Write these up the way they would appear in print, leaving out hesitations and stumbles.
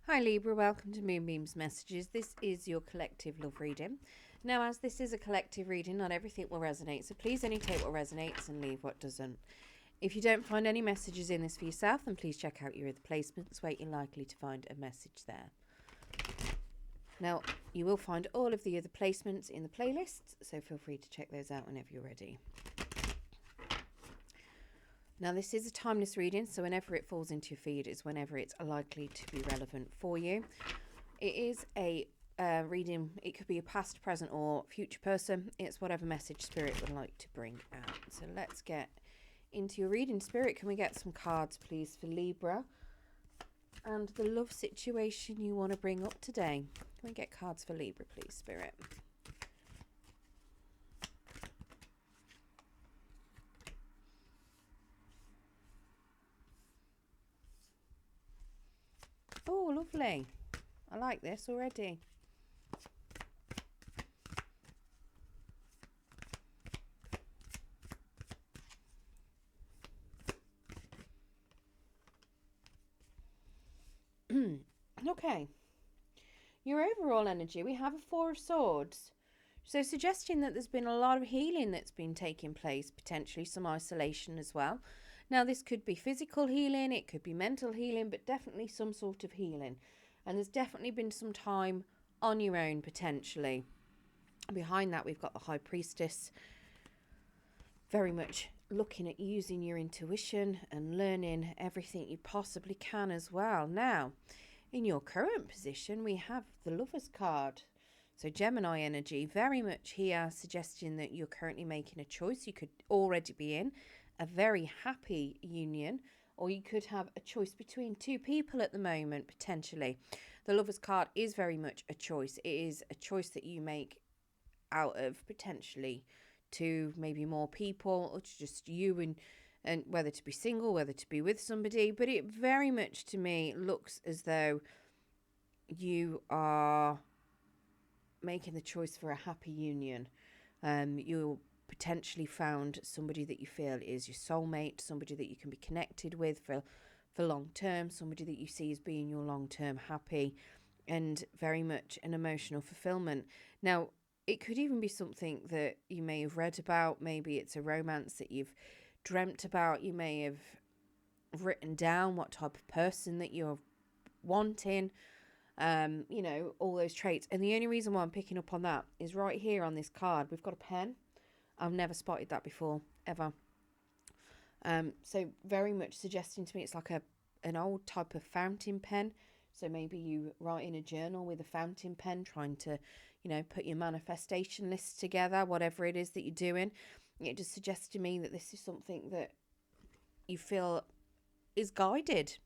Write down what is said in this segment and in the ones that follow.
Hi Libra, welcome to Moonbeam's Messages. This is your collective love reading. Now, as this is a collective reading, not everything will resonate, so please only take what resonates and leave what doesn't. If you don't find any messages in this for yourself, then please check out your other placements where you're likely to find a message there. Now, you will find all of the other placements in the playlists, so feel free to check those out whenever you're ready. Now, this is a timeless reading, so whenever it falls into your feed is whenever it's likely to be relevant for you. It is a reading. It could be a past, present, or future person. It's whatever message Spirit would like to bring out. So let's get into your reading. Spirit, can we get some cards, please, for Libra? And the love situation you want to bring up today. Can we get cards for Libra, please, Spirit? Oh, lovely. I like this already. Okay. Your overall energy, we have a Four of Swords. So suggesting that there's been a lot of healing that's been taking place, potentially some isolation as well. Now, this could be physical healing, it could be mental healing, but definitely some sort of healing. And there's definitely been some time on your own, potentially. Behind that, we've got the High Priestess, very much looking at using your intuition and learning everything you possibly can as well. Now, in your current position, we have the Lover's card. So Gemini energy, very much here suggesting that you're currently making a choice. You could already be in a very happy union, or you could have a choice between two people at the moment, potentially. The Lover's card is very much a choice. It is a choice that you make out of potentially to maybe more people, or to just you, and whether to be single, whether to be with somebody. But it very much to me looks as though you are making the choice for a happy union. You'll potentially found somebody that you feel is your soulmate, somebody that you can be connected with for long term, somebody that you see as being your long term happy, and very much an emotional fulfillment. Now, it could even be something that you may have read about. Maybe it's a romance that you've dreamt about. You may have written down what type of person that you're wanting, all those traits. And the only reason why I'm picking up on that is right here on this card, we've got a pen. I've never spotted that before, ever. So very much suggesting to me it's like an old type of fountain pen. So maybe you write in a journal with a fountain pen, trying to, put your manifestation list together, whatever it is that you're doing. It just suggests to me that this is something that you feel is guided,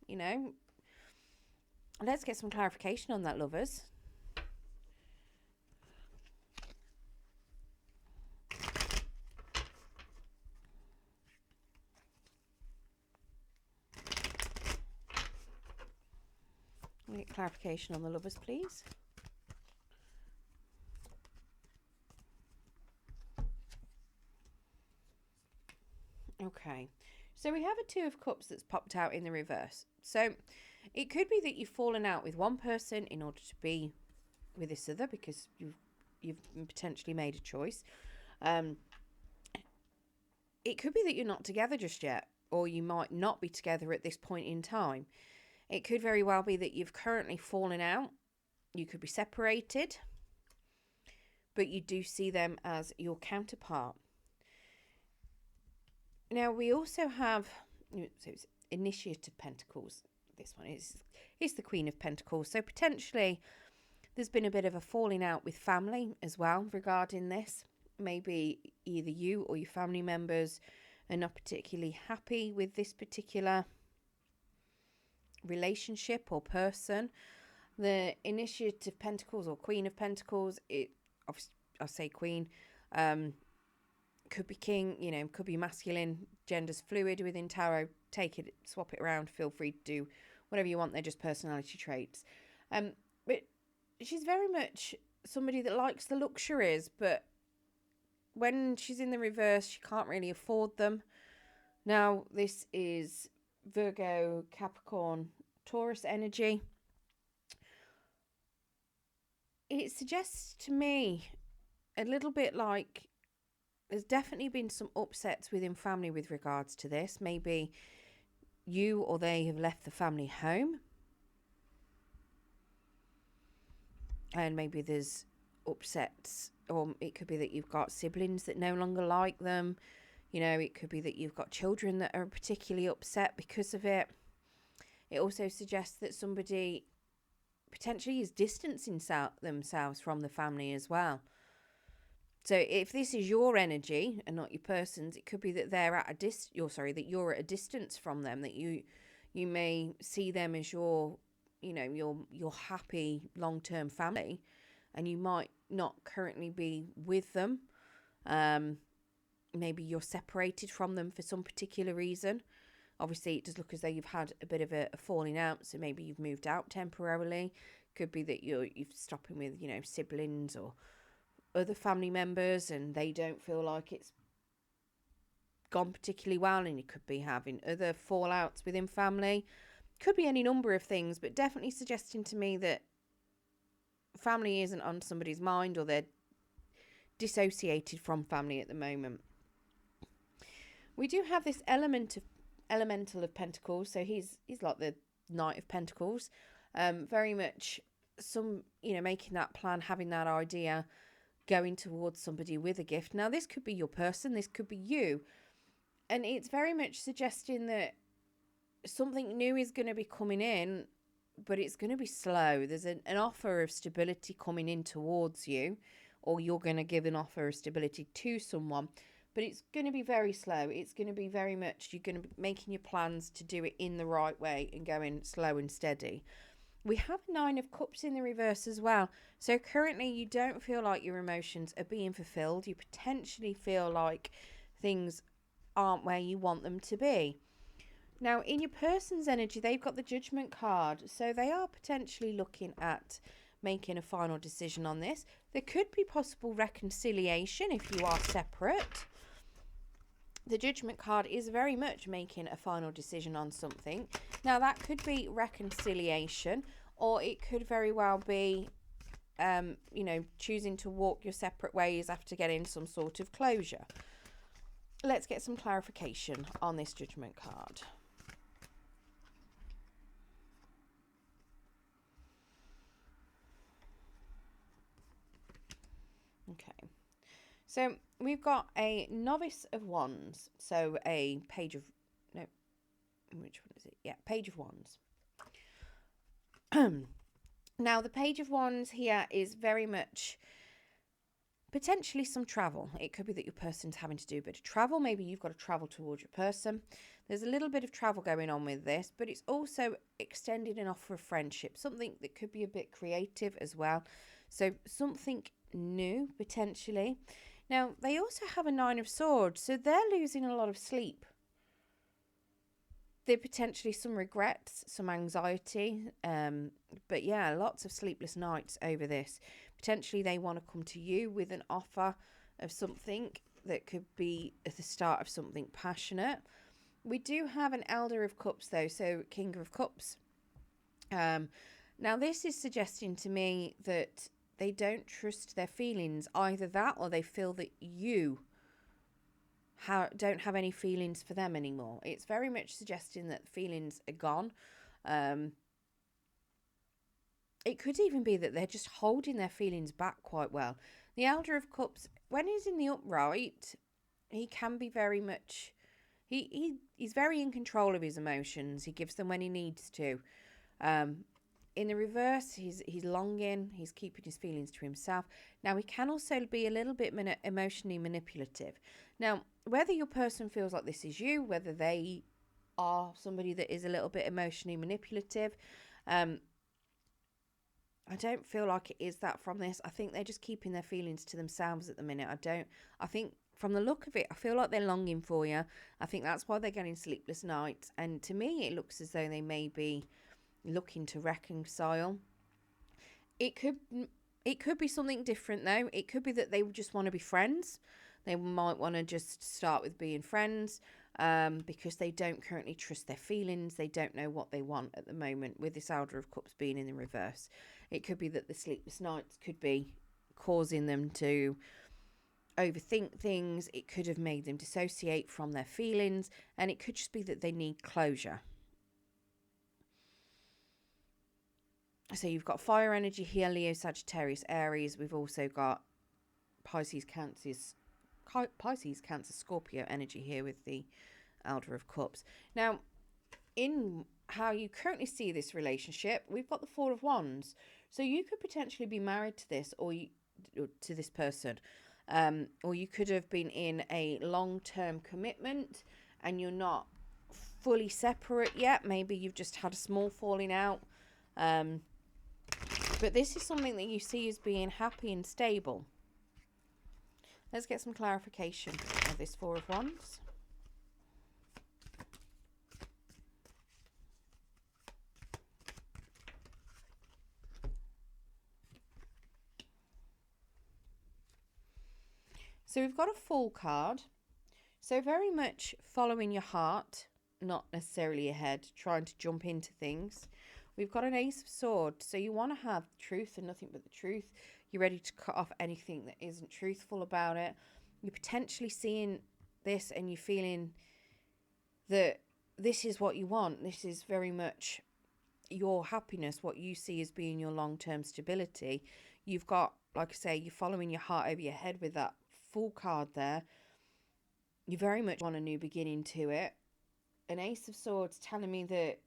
Let's get some clarification on that, lovers. Get clarification on the lovers, please. Okay, so we have a Two of Cups that's popped out in the reverse. So it could be that you've fallen out with one person in order to be with this other, because you've potentially made a choice. It could be that you're not together just yet, or you might not be together at this point in time. It could very well be that you've currently fallen out. You could be separated, but you do see them as your counterpart. Now, we also have, so it's Initiate of Pentacles. This one is the Queen of Pentacles. So potentially there's been a bit of a falling out with family as well regarding this. Maybe either you or your family members are not particularly happy with this particular relationship or person. The Initiate of Pentacles or Queen of Pentacles, I say Queen, could be king, could be masculine, gender's fluid within tarot. Take it, swap it around, feel free to do whatever you want. They're just personality traits. But she's very much somebody that likes the luxuries, but when she's in the reverse, she can't really afford them. Now, this is Virgo, Capricorn, Taurus energy. it suggests to me a little bit like there's definitely been some upsets within family with regards to this. Maybe you or they have left the family home, and maybe there's upsets, or it could be that you've got siblings that no longer like them. You know, it could be that you've got children that are particularly upset because of it. It also suggests that somebody potentially is distancing themselves from the family as well. So if this is your energy and not your person's, it could be that they're at that you're at a distance from them, that you may see them as your happy long-term family, and you might not currently be with them. Maybe you're separated from them for some particular reason. Obviously, it does look as though you've had a bit of a falling out, so maybe you've moved out temporarily. Could be that you're stopping with, siblings or other family members, and they don't feel like it's gone particularly well, and you could be having other fallouts within family. Could be any number of things, but definitely suggesting to me that family isn't on somebody's mind, or they're dissociated from family at the moment. We do have this elemental of Pentacles, so he's like the Knight of Pentacles, very much making that plan, having that idea, going towards somebody with a gift. Now, this could be your person, this could be you, and it's very much suggesting that something new is going to be coming in, but it's going to be slow. There's an offer of stability coming in towards you, or you're going to give an offer of stability to someone, but it's going to be very slow. It's going to be very much, you're going to be making your plans to do it in the right way and going slow and steady. We have 9 of Cups in the reverse as well. So currently you don't feel like your emotions are being fulfilled. You potentially feel like things aren't where you want them to be. Now, in your person's energy, they've got the Judgment card. So they are potentially looking at making a final decision on this. There could be possible reconciliation if you are separate. The Judgment card is very much making a final decision on something. Now, that could be reconciliation, or it could very well be, choosing to walk your separate ways after getting some sort of closure. Let's get some clarification on this Judgment card. Okay. So we've got a Novice of Wands. So a Page of... No. Which one is it? Yeah, Page of Wands. Now, the Page of Wands here is very much potentially some travel. It could be that your person's having to do a bit of travel. Maybe you've got to travel towards your person. There's a little bit of travel going on with this, but it's also extending an offer of friendship. Something that could be a bit creative as well. So something new, potentially. Now, they also have a 9 of Swords, so they're losing a lot of sleep. There potentially some regrets, some anxiety, but yeah, lots of sleepless nights over this. Potentially they want to come to you with an offer of something that could be at the start of something passionate. We do have an Elder of Cups though, so King of Cups. Now this is suggesting to me that they don't trust their feelings. Either that, or they feel that you don't have any feelings for them anymore. It's very much suggesting that feelings are gone. It could even be that they're just holding their feelings back quite well. The Elder of Cups, when he's in the upright, he can be very much... He's very in control of his emotions. He gives them when he needs to. In the reverse, he's longing. He's keeping his feelings to himself. Now, he can also be a little bit emotionally manipulative. Now, whether your person feels like this is you, whether they are somebody that is a little bit emotionally manipulative, I don't feel like it is that from this. I think they're just keeping their feelings to themselves at the minute. I think from the look of it, I feel like they're longing for you. I think that's why they're getting sleepless nights. And to me, it looks as though they may be looking to reconcile. It could be something different though. It could be that they just want to be friends. They might want to just start with being friends. because they don't currently trust their feelings. They don't know what they want at the moment, with this Elder of Cups being in the reverse. It could be that the sleepless nights could be causing them to overthink things. It could have made them dissociate from their feelings, and it could just be that they need closure. So you've got fire energy here, Leo, Sagittarius, Aries. We've also got Pisces, Cancer, Scorpio energy here with the Elder of Cups. Now, in how you currently see this relationship, we've got the Four of Wands. So you could potentially be married to this, or to this person, or you could have been in a long-term commitment and you're not fully separate yet. Maybe you've just had a small falling out. But this is something that you see as being happy and stable. Let's get some clarification of this Four of Wands. So we've got a Fool card. So very much following your heart, not necessarily your head, trying to jump into things. We've got an Ace of Swords. So you want to have truth and nothing but the truth. You're ready to cut off anything that isn't truthful about it. You're potentially seeing this and you're feeling that this is what you want. This is very much your happiness, what you see as being your long-term stability. You've got, like I say, you're following your heart over your head with that Fool card there. You very much want a new beginning to it. An Ace of Swords telling me that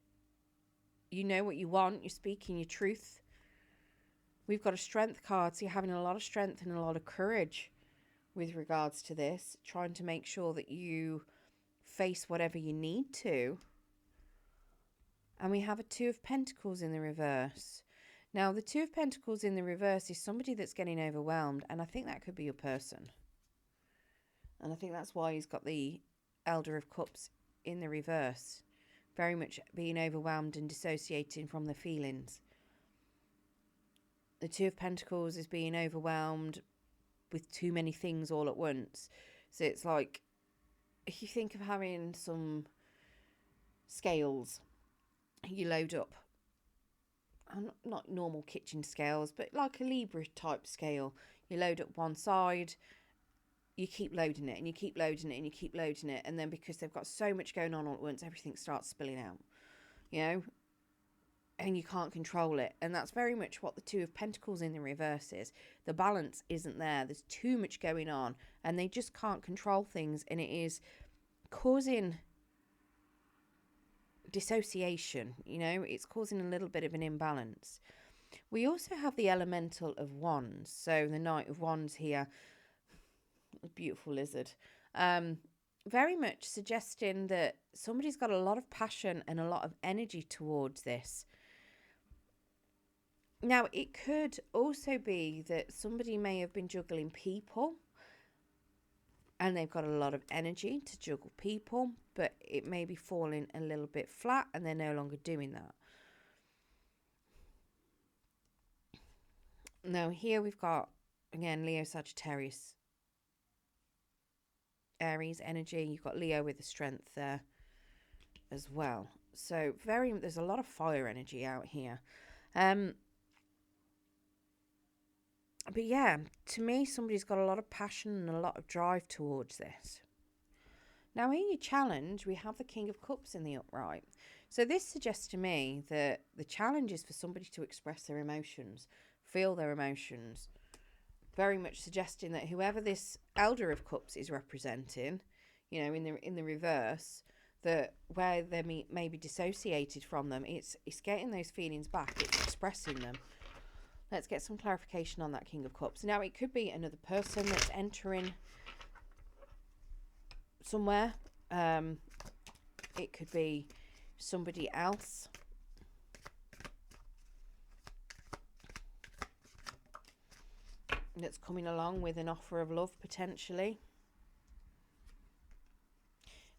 you know what you want. You're speaking your truth. We've got a Strength card, so you're having a lot of strength and a lot of courage with regards to this, trying to make sure that you face whatever you need to. And we have a Two of Pentacles in the reverse. Now, the Two of Pentacles in the reverse is somebody that's getting overwhelmed, and I think that could be your person. And I think that's why he's got the Elder of Cups in the reverse. Very much being overwhelmed and dissociating from their feelings. The Two of Pentacles is being overwhelmed with too many things all at once. So it's like, if you think of having some scales, you load up, not normal kitchen scales, but like a Libra type scale. You load up one side, you keep loading it and you keep loading it and you keep loading it, and then because they've got so much going on all at once, everything starts spilling out, you know, and you can't control it. And that's very much what the Two of Pentacles in the reverse is. The balance isn't there. There's too much going on and they just can't control things, and it is causing dissociation, you know, it's causing a little bit of an imbalance. We also have the Elemental of Wands. So the Knight of Wands here, a beautiful lizard, very much suggesting that somebody's got a lot of passion and a lot of energy towards this. Now, it could also be that somebody may have been juggling people and they've got a lot of energy to juggle people, but it may be falling a little bit flat and they're no longer doing that. Now, here we've got, again, Leo, Sagittarius, Aries energy. You've got Leo with the Strength there as well. So there's a lot of fire energy out here. But yeah, to me, somebody's got a lot of passion and a lot of drive towards this. Now, in your challenge, we have the King of Cups in the upright. So this suggests to me that the challenge is for somebody to express their emotions, feel their emotions. Very much suggesting that whoever this Elder of Cups is representing, you know, in the reverse, that where they may be dissociated from them, it's getting those feelings back, it's expressing them. Let's get some clarification on that King of Cups. Now, it could be another person that's entering somewhere. It could be somebody else. That's coming along with an offer of love, potentially.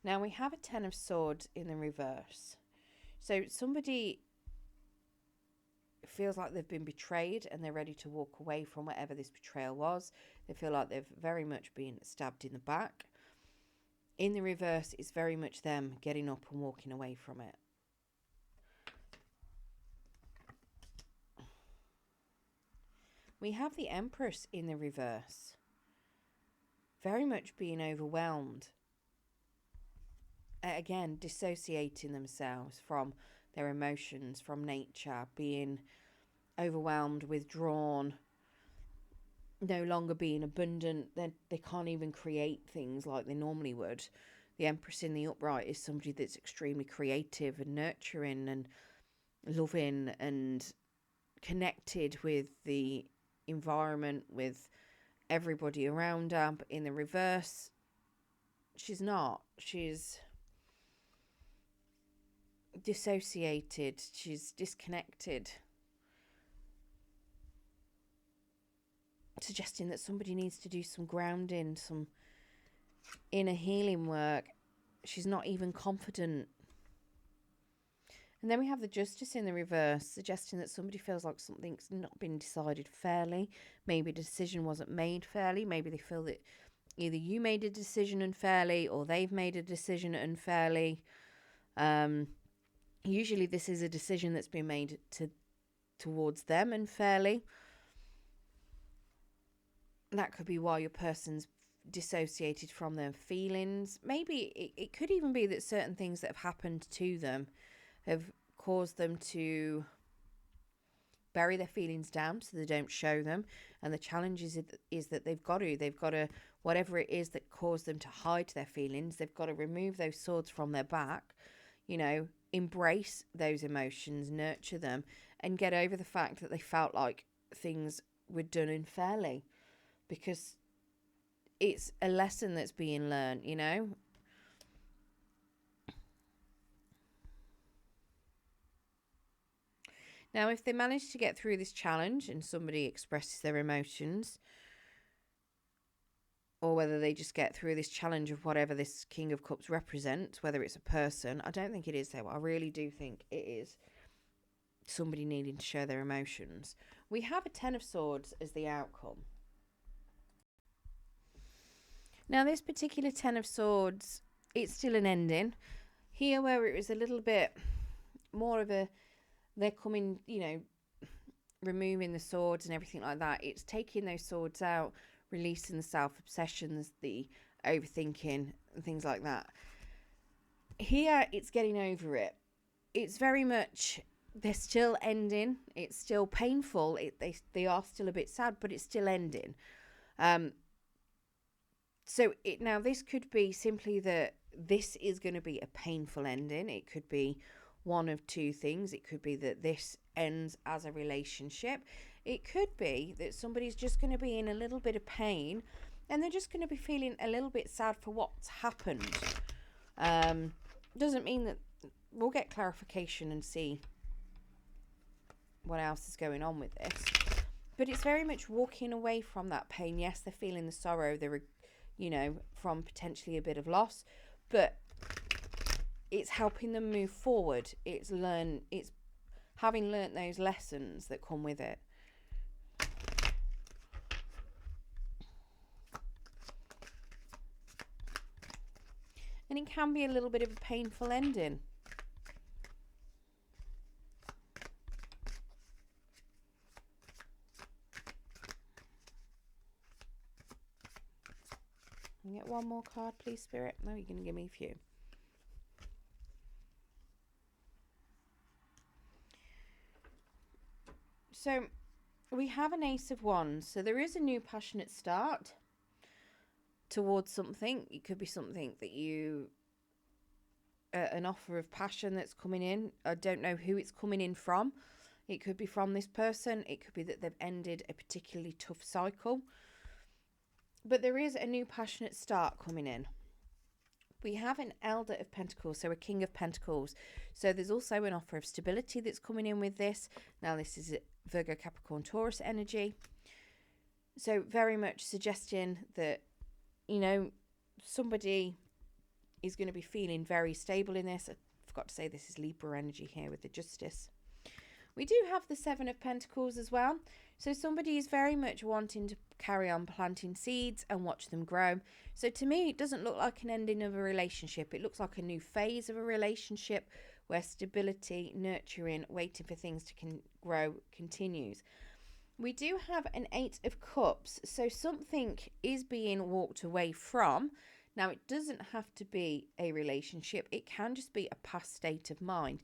Now, we have a Ten of Swords in the reverse. So somebody feels like they've been betrayed and they're ready to walk away from whatever this betrayal was. They feel like they've very much been stabbed in the back. In the reverse, it's very much them getting up and walking away from it. We have the Empress in the reverse. Very much being overwhelmed. Again, dissociating themselves from their emotions, from nature, being overwhelmed, withdrawn, no longer being abundant. They can't even create things like they normally would. The Empress in the upright is somebody that's extremely creative and nurturing and loving and connected with the environment, with everybody around her. But in the reverse, she's not. She's dissociated. She's disconnected. Suggesting that somebody needs to do some grounding, some inner healing work. She's not even confident. And then we have the Justice in the reverse, suggesting that somebody feels like something's not been decided fairly. Maybe a decision wasn't made fairly. Maybe they feel that either you made a decision unfairly or they've made a decision unfairly. Usually this is a decision that's been made towards them unfairly. That could be why your person's dissociated from their feelings. Maybe it could even be that certain things that have happened to them have caused them to bury their feelings down so they don't show them. And the challenge is that they've got to, whatever it is that caused them to hide their feelings, they've got to remove those swords from their back, embrace those emotions, nurture them, and get over the fact that they felt like things were done unfairly. Because it's a lesson that's being learned, Now, if they manage to get through this challenge and somebody expresses their emotions, or whether they just get through this challenge of whatever this King of Cups represents, whether it's a person, I don't think it is, though. I really do think it is somebody needing to show their emotions. We have a Ten of Swords as the outcome. Now, this particular Ten of Swords, it's still an ending. Here, where it was a little bit more of a, they're coming, removing the swords and everything like that. It's taking those swords out, releasing the self-obsessions, the overthinking, and things like that. Here, it's getting over it. It's very much, they're still ending. It's still painful. They are still a bit sad, but it's still ending. So now this could be simply that this is going to be a painful ending. It could be one of two things. It could be that this ends as a relationship. It could be that somebody's just going to be in a little bit of pain and they're just going to be feeling a little bit sad for what's happened. Doesn't mean that we'll get clarification and see what else is going on with this. But it's very much walking away from that pain. Yes, they're feeling the sorrow. They're from potentially a bit of loss, but it's helping them move forward. It's having learnt those lessons that come with it. And it can be a little bit of a painful ending. Can you get one more card, please, Spirit? No, you're going to give me a few. So we have an Ace of Wands. So there is a new passionate start towards something. It could be something that an offer of passion that's coming in. I don't know who it's coming in from. It could be from this person. It could be that they've ended a particularly tough cycle. But there is a new passionate start coming in. We have an Elder of Pentacles, so a King of Pentacles. So there's also an offer of stability that's coming in with this. Now this is Virgo, Capricorn, Taurus energy. So very much suggesting that, somebody is going to be feeling very stable in this. I forgot to say this is Libra energy here with the Justice. We do have the Seven of Pentacles as well. So somebody is very much wanting to carry on planting seeds and watch them grow. So to me, it doesn't look like an ending of a relationship. It looks like a new phase of a relationship where stability, nurturing, waiting for things to grow continues. We do have an Eight of Cups. So something is being walked away from. Now, it doesn't have to be a relationship. It can just be a past state of mind.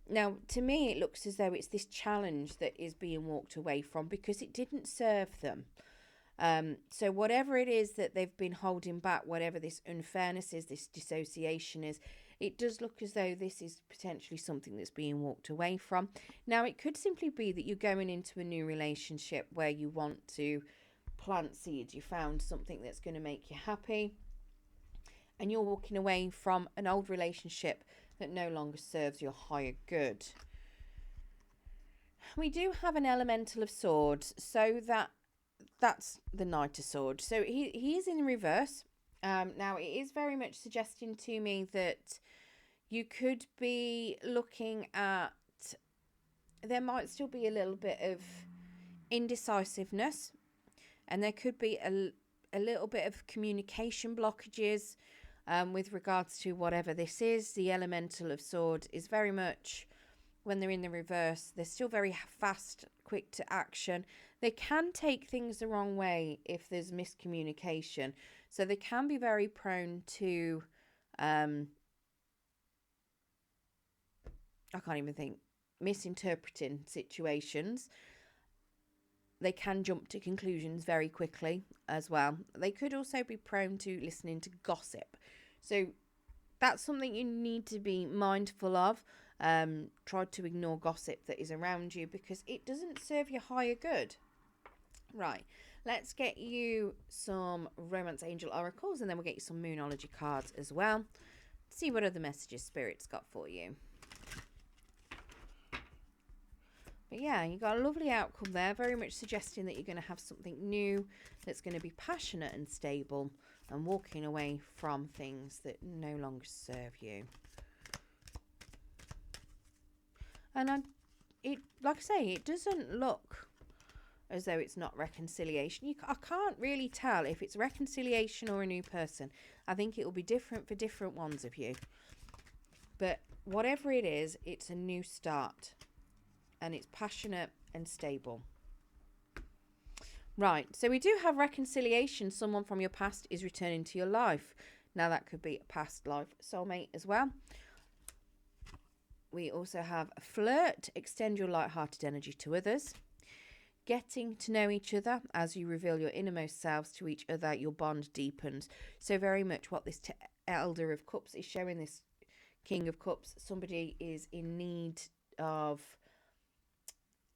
Now, to me, it looks as though it's this challenge that is being walked away from because it didn't serve them. So whatever it is that they've been holding back, whatever this unfairness is, this dissociation is, it does look as though this is potentially something that's being walked away from. Now, it could simply be that you're going into a new relationship where you want to plant seeds. You found something that's going to make you happy, and you're walking away from an old relationship that no longer serves your higher good. We do have an Elemental of Swords, so that's the Knight of Swords. So he is in reverse. Now, it is very much suggesting to me that you could be looking at, there might still be a little bit of indecisiveness, and there could be a little bit of communication blockages with regards to whatever this is. The Elemental of Swords is very much, when they're in the reverse, they're still very fast, quick to action. They can take things the wrong way if there's miscommunication. So they can be very prone to, misinterpreting situations. They can jump to conclusions very quickly as well. They could also be prone to listening to gossip. So that's something you need to be mindful of. Try to ignore gossip that is around you because it doesn't serve your higher good. Right, let's get you some Romance Angel Oracles, and then we'll get you some Moonology cards as well. See what other messages Spirit's got for you. But yeah, you got a lovely outcome there, very much suggesting that you're going to have something new that's going to be passionate and stable, and walking away from things that no longer serve you. And like I say, it doesn't look as though it's not reconciliation. I can't really tell if it's reconciliation or a new person. I think it will be different for different ones of you. But whatever it is, it's a new start. And it's passionate and stable. Right, so we do have reconciliation. Someone from your past is returning to your life. Now, that could be a past life soulmate as well. We also have a flirt. Extend your light-hearted energy to others. Getting to know each other as you reveal your innermost selves to each other. Your bond deepens. So very much what this Elder of Cups is showing, this King of Cups. Somebody is in need of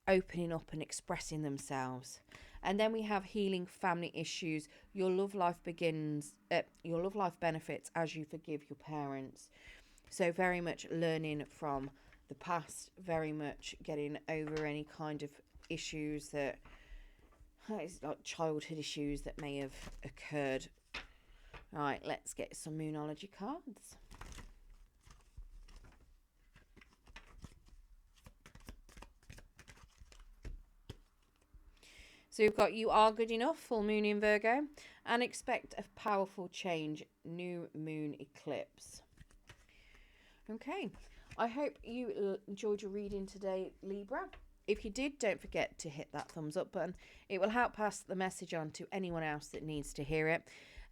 opening up and expressing themselves. And then we have healing family issues. Your love life benefits as you forgive your parents. So very much learning from the past, very much getting over any kind of issues that, it's like childhood issues that may have occurred. Right, let's get some Moonology cards. So we've got you are good enough, full moon in Virgo, and expect a powerful change, new moon eclipse. Okay, I hope you enjoyed your reading today, Libra. If you did, don't forget to hit that thumbs up button. It will help pass the message on to anyone else that needs to hear it.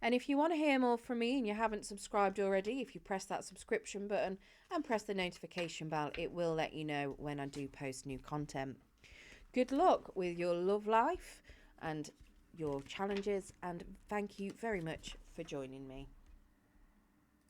And if you want to hear more from me and you haven't subscribed already, if you press that subscription button and press the notification bell, it will let you know when I do post new content. Good luck with your love life and your challenges, and thank you very much for joining me.